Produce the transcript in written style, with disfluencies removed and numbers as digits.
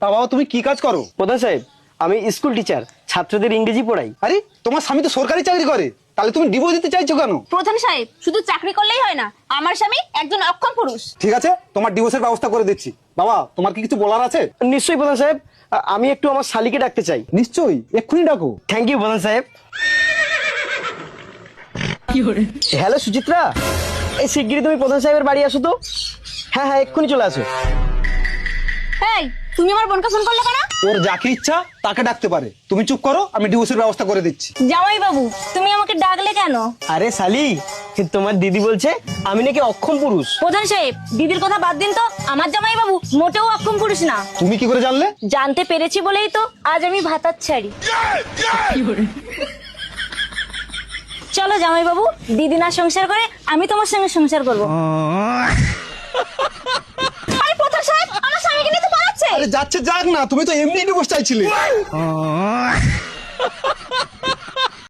তা বাবা তুমি কি কাজ করো? প্রধান সাহেব, আমি স্কুল টিচার, ছাত্রদের ইংরেজি পড়াই। আরে তোমার স্বামী তো সরকারি চাকরি করে, তাহলে তুমি ডিভোর্স দিতে চাইছো কেন? প্রধান সাহেব, শুধু চাকরি করলেই হয় না, আমার স্বামী একজন অক্ষম পুরুষ। ঠিক আছে, তোমার ডিভোর্সের ব্যবস্থা করে দিচ্ছি। বাবা তোমার কি কিছু বলার আছে? নিশ্চয়ই প্রধান সাহেব, আমি একটু আমার শালিকে ডাকতে চাই। নিশ্চয়ই, এক্ষুনি ডাকো। থ্যাংক ইউ প্রধান সাহেব। হ্যালো সুচিত্রা, এই শিগগিরই তুমি প্রধান সাহেবের বাড়ি আসো তো। হ্যাঁ হ্যাঁ, এক্ষুনি চলে আসো। এই, তুমি আমার বোনকে ফোন করলে কেন? ওর যাকে ইচ্ছা তাকে ডাকতে পারে, তুমি চুপ করো, আমি ডিভোর্সের ব্যবস্থা করে দিচ্ছি। জামাই বাবু, তুমি আমাকে ডাকলে কেন? আরে শালি, তোমার দিদি বলছে আমি নাকি অক্ষম পুরুষ। প্রধান সাহেব, দিদির কথা বাদ দিন তো, আমার জামাই বাবু মোটেও অক্ষম পুরুষ না। তুমি কি করে জানলে? জানতে পেরেছি বলেই তো আজ আমি ভাতার ছাড়ি। চলো জামাই বাবু, দিদি না সংসার করে আমি তোমার সঙ্গে সংসার করব। আরে প্রধান সাহেব, আমার স্বামীকে নিয়ে তো পালাচ্ছে। আরে যাচ্ছে যাক না, তুমি তো এমনি ডিভোর্স চাইছিলে।